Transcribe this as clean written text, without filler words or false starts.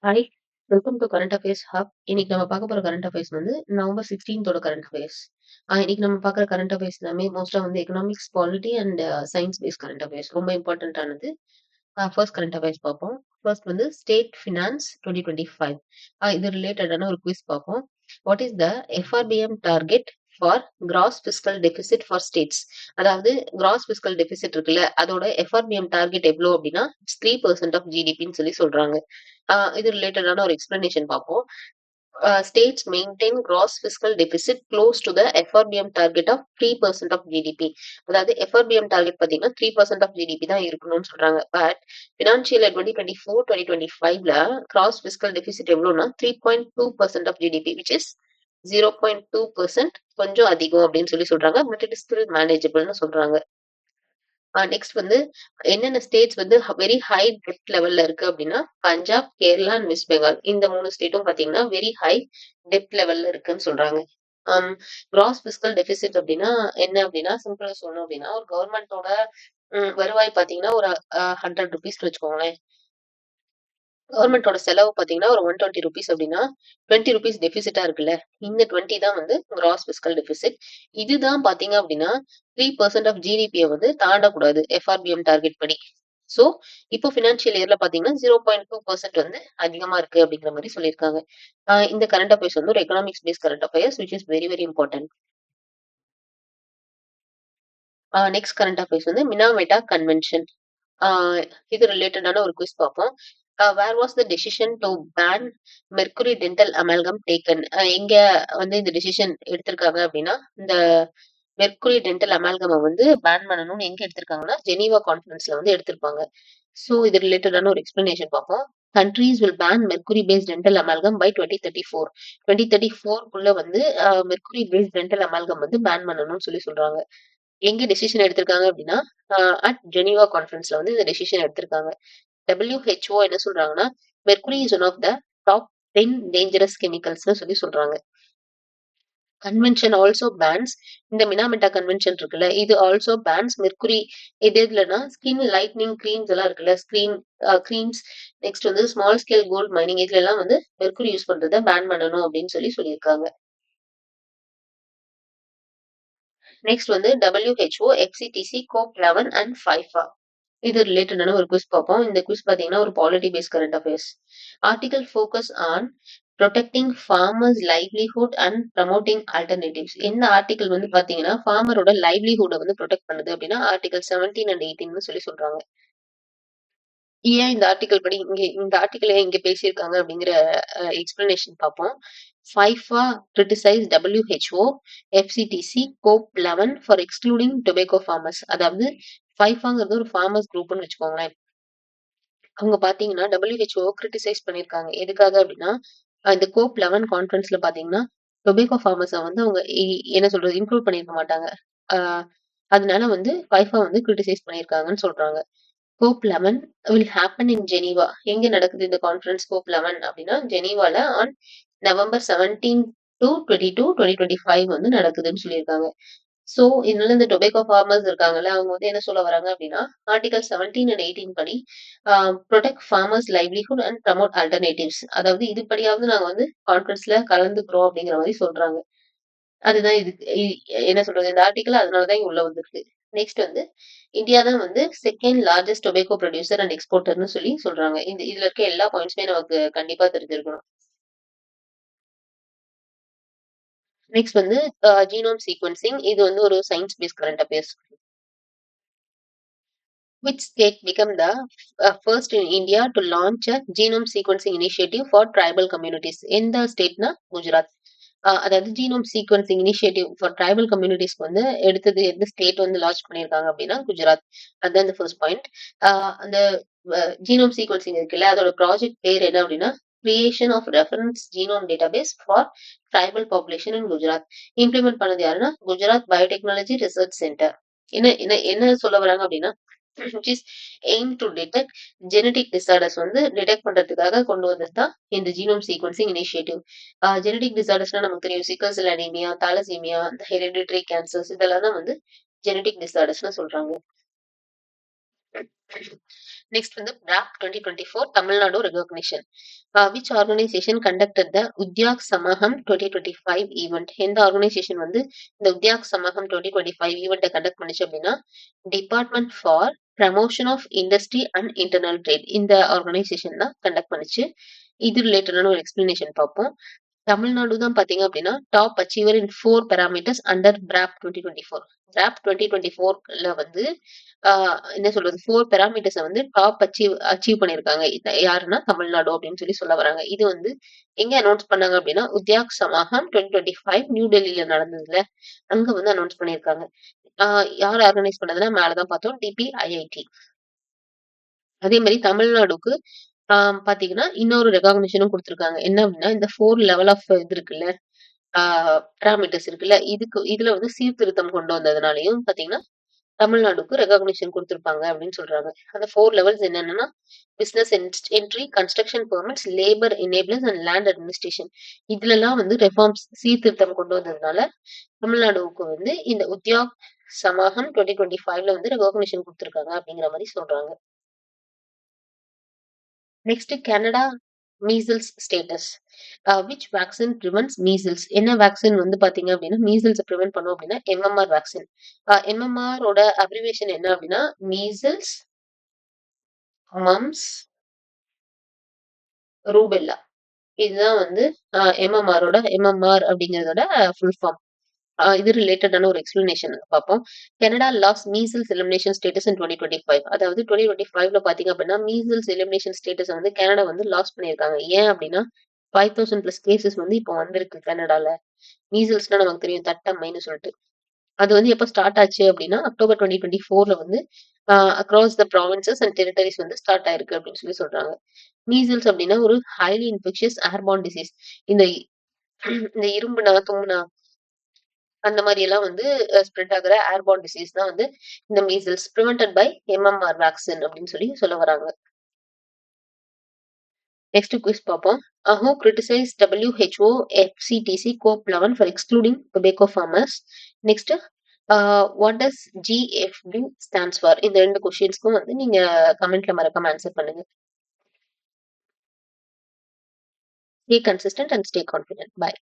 Hi, welcome to current affairs hub. இன்னைக்கு நம்ம பார்க்க போற கரண்ட் அஃபேர்ஸ் வந்து நவம்பர் 16th கரண்ட் அஃபேர்ஸ். இன்னைக்கு நம்ம பார்க்குற கரண்ட் அஃபேர்ஸ் எல்லாமே மோஸ்டா வந்து economics, polity and science based current affairs. ரொம்ப இம்பார்ட்டன்ட் ஆனது. ஃபர்ஸ்ட் கரண்ட் அஃபேர்ஸ் பார்ப்போம். ஃபர்ஸ்ட் வந்து ஸ்டேட் ஃபினான்ஸ் 2025. இது ரிலேட்டடான ஒரு குவிஸ் பார்ப்போம். What is the FRBM target for gross fiscal deficit for states? அதாவது கிராஸ் பிஸ்கல் டெபிசிட் இருக்குல்ல, அதோட எஃப்ஆர்பிஎம் டார்கெட் எவ்வளோ அப்படின்னா 3% ஆஃப் ஜிடிபின்னு சொல்லி சொல்றாங்க. இது ரிலேட்டடான ஒரு எக்ஸ்பிளனேஷன் பார்ப்போம். States maintain gross fiscal deficit close to the FRBM target of 3% of GDP. அதாவது FRBM target பார்த்தீங்கன்னா 3% of GDP தான் இருக்கணும்னு சொல்றாங்க. பட் ஃபினான்ஷியல் 2024-2025ல கிராஸ் ஃபிஸ்கல் டெபிசிட் எவ்வளோனா 3.2% of GDP, which is 0.2% கொஞ்சம் அதிகம் அப்படின்னு சொல்லி சொல்றாங்க. பட் இட் இஸ் ஸ்டில் மேனேஜபிள்னு சொல்றாங்க. நெக்ஸ்ட் வந்து என்னென்ன ஸ்டேட்ஸ் வந்து வெரி ஹை டெப்ட் லெவல்ல இருக்கு அப்படின்னா பஞ்சாப், கேரளா அண்ட் வெஸ்ட் பெங்கால். இந்த 3 ஸ்டேட்டும் பாத்தீங்கன்னா வெரி ஹை டெப்ட் லெவல்ல இருக்குன்னு சொல்றாங்க. கிராஸ் பிஸ்கல் டெபிசிட் அப்படின்னா என்ன அப்படின்னா சிம்பிளா சொல்லணும் அப்படின்னா ஒரு கவர்மெண்டோட வருவாய் பாத்தீங்கன்னா ஒரு 100 ருபீஸ் வச்சுக்கோங்களேன். கவர்மெண்டோட செலவு பாத்தீங்கன்னா ஒரு 120 ருபீஸ் அப்படின்னா 20 ருபீஸ் டெபிசிட்டா இருக்குல்ல, இந்த 20 தான் வந்து கிராஸ் பிஸ்கல் டெபிசிட். இதுதான் பாத்தீங்க அப்படின்னா 3% ஆஃப் ஜிடிபியை வந்து தாண்டக்கூடாது எஃப்ஆர்பிஎம் டார்கெட் படி. சோ இப்போ பினான்சியல் இயர்ல பாத்தீங்கன்னா 0.2% வந்து அதிகமா இருக்கு அப்படிங்கிற மாதிரி சொல்லியிருக்காங்க. இந்த கரண்ட் அஃபேர்ஸ் வந்து ஒரு economics based current affairs which is very very important. Next current affairs வந்து மினாமெட்டா கன்வென்ஷன். இது ரிலேட்டடான ஒரு குவிஸ் பார்ப்போம். Where was the decision to ban mercury dental amalgam taken? எங்க வந்து இந்த டெசிஷன் எடுத்திருக்காங்க அப்படின்னா இந்த மெர்க்குரி டென்டல் அமால்கமை வந்து பேன் பண்ணணும்னு எங்க எடுத்திருக்காங்கன்னா ஜெனீவா கான்ஃபரன்ஸ்ல வந்து எடுத்திருப்பாங்க. ஸோ இது ரிலேட்டடான ஒரு எக்ஸ்பிளனேஷன் பார்ப்போம். Countries will ban mercury based dental amalgam by 2034. 2034க்குள்ள வந்து மெர்க்குரி பேஸ்ட் டென்டல் அமால்கம் வந்து பேன் பண்ணணும்னு சொல்லி சொல்றாங்க. எங்க டெசிஷன் எடுத்திருக்காங்க அப்படின்னா அட் ஜெனீவா கான்ஃபரன்ஸ்ல வந்து இந்த டெசிஷன் எடுத்திருக்காங்க. WHO என்ன சொல்றாங்கன்னா mercury is one of the top 10 dangerous கெமிக்கல்ஸ்னு சொல்லி சொல்றாங்க. கன்வென்ஷன் ஆல்சோ பேன்ஸ், இந்த மினாமெட்டா கன்வென்ஷன் இருக்குல்ல, இது ஆல்சோ பேன்ஸ் மெர்க்குரி. இது எதுலன்னா ஸ்கின் லைட்னிங் கிரீம்ஸ் எல்லாம் இருக்குல்ல, கிரீம்ஸ், நெக்ஸ்ட் வந்து ஸ்மால் ஸ்கேல் கோல்ட் மைனிங், இதுல எல்லாம் வந்து மெர்க்குரி யூஸ் பண்றதை பேன் பண்ணணும் அப்படின்னு சொல்லி சொல்லியிருக்காங்க. நெக்ஸ்ட் வந்து WHO, FCTC, COP11 and FIFA. இது ரிலேட்டடான ஒரு குவிஸ் பார்ப்போம். இந்த குவிஸ் பாத்தீங்கன்னா ஒரு polity based current affairs. Article focus on protecting farmers livelihood and promoting alternatives. என்ன ஆர்டிகல் வந்து பாத்தீங்கன்னா ஃபார்மரோட லைவ்லிஹுட்டை வந்து ப்ரொடெக்ட் பண்ணுது அப்படின்னா ஆர்டிகல் 17 and 18 சொல்லி சொல்றாங்க. ஏன் இந்த ஆர்டிகல் படி இந்த ஆர்டிகல் இங்க பேசியிருக்காங்க அப்படிங்கிற எக்ஸ்பிளனேஷன் பார்ப்போம். FIFA criticized WHO, FCTC, COP11 for excluding tobacco farmers. அதாவது FIFAங்கிறது ஒரு ஃபார்மர்ஸ் குரூப்னு வச்சுக்கோங்களேன். அவங்க பாத்தீங்கன்னா WHO கிரிட்டிசைஸ் பண்ணிருக்காங்க. எதுக்காக அப்படின்னா இந்த COP11 கான்ஃபரன்ஸ்ல பாத்தீங்கன்னா டொபேக்கோ ஃபார்மர்ஸை வந்து அவங்க என்ன சொல்றது இன்க்ளூட் பண்ணிருக்க மாட்டாங்க. ஆஹ் அதனால வந்து FIFA வந்து கிரிட்டிசைஸ் பண்ணிருக்காங்கன்னு சொல்றாங்க. COP11 will happen in Geneva. எங்க நடக்குது இந்த கான்ஃபரன்ஸ் COP11 அப்படின்னா ஜெனீவால ஆன் நவம்பர் 17 to 22, 2025 வந்து நடக்குதுன்னு சொல்லியிருக்காங்க. சோ இதனால இந்த டொபேக்கோ ஃபார்மர்ஸ் இருக்காங்கல்ல, அவங்க வந்து என்ன சொல்ல வராங்க அப்படின்னா ஆர்டிகல் 17 and 18 படி protect farmers livelihood and promote alternatives, அதாவது இதுபடியாவது நாங்க வந்து கான்ஃபரன்ஸ்ல கலந்துக்கிறோம் அப்படிங்கிற மாதிரி சொல்றாங்க. அதுதான் இது என்ன சொல்றது இந்த ஆர்டிகல் அதனாலதான் இங்க உள்ள வந்திருக்கு. நெக்ஸ்ட் வந்து இந்தியா தான் வந்து second largest tobacco producer and எக்ஸ்போர்ட்டர்னு சொல்லி சொல்றாங்க. இதுல இருக்க எல்லா பாயிண்ட்ஸுமே நமக்கு கண்டிப்பா தெரிஞ்சிருக்கணும். நெக்ஸ்ட் வந்து ஜீனோம் சீக்வன்சிங். இது வந்து ஒரு science based current affairs. Which state became the first in India to launch a genome sequencing initiative for tribal communities? எந்த ஸ்டேட்னா குஜராத். அதாவது genome sequencing initiative for tribal கம்யூனிட்டிஸ்க்கு வந்து எடுத்தது எந்த ஸ்டேட் வந்து லான்ச் பண்ணியிருக்காங்க அப்படின்னா குஜராத். அதுதான் இந்த ஃபர்ஸ்ட் பாயிண்ட். அந்த ஜீனோம் சீக்வன்சிங் இருக்குல்ல, அதோட ப்ராஜெக்ட் பேர் என்ன அப்படின்னா creation of reference genome database for tribal population in Gujarat. Implement பண்ணது யாருன்னா குஜராத் பயோடெக்னாலஜி ரிசர்ச் சென்டர். என்ன என்ன என்ன சொல்ல வராங்க அப்படின்னா which is aim to detect genetic disorders வந்து டிடெக்ட் பண்றதுக்காக கொண்டு வந்தது தான் இந்த ஜீனோம் சீக்வன்சிங் இனிஷியேட்டிவ். ஜெனடிக் டிசார்டர்ஸ்னா நமக்கு தெரியும், sickle cell anaemia, thalassaemia, hereditary cancers, இதெல்லாம் தான் வந்து ஜெனடிக் டிசார்டர்ஸ்னு சொல்றாங்க. நெக்ஸ்ட் வந்து பிராக் 2024 Tamil Nadu recognition. Which organisation conducted the Udyog Samagam 2025 event? எந்த ஆர்கனைசேஷன் வந்து இந்த உத்யாக் சமாகம் 2025 ஈவெண்ட்டை கண்டக்ட் பண்ணுச்சு அப்படின்னா department for promotion of industry and internal trade, இந்த ஆர்கனைசேஷன் தான் கண்டக்ட் பண்ணுச்சு. இது ரிலேட்டடான ஒரு எக்ஸ்பிளனேஷன் பார்ப்போம். தமிழ்நாடு தான் பாத்தீங்க அப்படின்னா டாப் அச்சீவர் இன் 4 parameters அண்டர் பிராப் 2024. பிராப் 2024ல வந்து என்ன சொல்றது 4 parameters வந்து டாப் அச்சீவ் பண்ணியிருக்காங்க. யாருன்னா தமிழ்நாடு அப்படின்னு சொல்ல வராங்க. இது வந்து எங்க அனௌன்ஸ் பண்ணாங்க அப்படின்னா உத்யாக் சமாகம் 2025 நியூ டெல்லியில நடந்ததுல அங்க வந்து அனௌன்ஸ் பண்ணியிருக்காங்க. யார் ஆர்கனைஸ் பண்ணதுன்னா மேலதான் பார்த்தோம் DPIIT. அதே மாதிரி தமிழ்நாடுக்கு பாத்தீங்கன்னா இன்னொரு ரெகக்னிஷனும் குடுத்திருக்காங்க. என்ன அப்படின்னா இந்த 4 லெவல் ஆஃப் இது இருக்குல்ல, பாராமீட்டர்ஸ் இருக்குல்ல, இதுல வந்து சீர்திருத்தம் கொண்டு வந்ததுனாலயும் பாத்தீங்கன்னா தமிழ்நாடுக்கு ரெகக்னிஷன் குடுத்திருப்பாங்க அப்படின்னு சொல்றாங்க. அந்த 4 லெவல்ஸ் என்னென்னன்னா business entry, construction permits, labour enablers and land administration. இதுலலாம் வந்து ரெஃபார்ம்ஸ் சீர்திருத்தம் கொண்டு வந்ததுனால தமிழ்நாடுக்கு வந்து இந்த உத்யாக் சமாகம் 2025ல வந்து ரெகக்னிஷன் குடுத்திருக்காங்க அப்படிங்கிற மாதிரி சொல்றாங்க. Next Canada measles status. Which vaccine prevents measles? என்ன வேக்சின் வந்து பாத்தீங்க அப்படின்னா மீசல்ஸ் ப்ரிவென்ட் பண்ணும் அப்படின்னா MMR வேக்சின். MMRோட அப்ரிவேஷன் என்ன அப்படின்னா மீசல்ஸ், மம்ஸ், ரூபெல்லா. இதுதான் வந்து MMR அப்படிங்கறதோட ஃபுல் ஃபார்ம். இது ரிலேட்டடான ஒரு எக்ஸ்பிளனேஷன் பார்ப்போம். Canada loss measles elimination status in 2025. அதாவது 2025ல பாத்தீங்க அப்படின்னா மீசல்ஸ் எலிமினேஷன் ஸ்டேட்டஸ் வந்து கனடா வந்து லாஸ் பண்ணியிருக்காங்க. ஏன் அப்படின்னா 5000+ கேசஸ் வந்து இப்போ வந்திருக்கு கனடால. மீசல்ஸ்னா நமக்கு தெரியும் தட்டம்மைன்னு சொல்லிட்டு. அது வந்து எப்போ ஸ்டார்ட் ஆச்சு அப்படின்னா அக்டோபர் 2024ல வந்து across the provinces and territories வந்து ஸ்டார்ட் ஆயிருக்கு அப்படின்னு சொல்றாங்க. மீசல்ஸ் அப்படின்னா ஒரு ஹைலி இன்ஃபெக்ஷியஸ் ஏர்பார்ன் டிசீஸ். இந்த இந்த இரும்புனா தும்முனா அந்த மாதிரி எல்லாம் வந்து ஸ்ப்ரெட் ஆகுற ஏர்பார்ன் டிசீஸ் தான் வந்து இந்த measles prevented by MMR vaccine அப்படின்னு சொல்ல வராங்க. நெக்ஸ்ட் குவிஸ் பார்ப்போம். Who criticized WHO FCTC COP11 for excluding tobacco farmers? Next, what does GFB stands for? இந்த 2 கொஸ்டின்ஸ்க்கும் வந்து நீங்க கமெண்ட்ல மறக்காம ஆன்சர் பண்ணுங்க. Stay consistent and stay confident. Bye.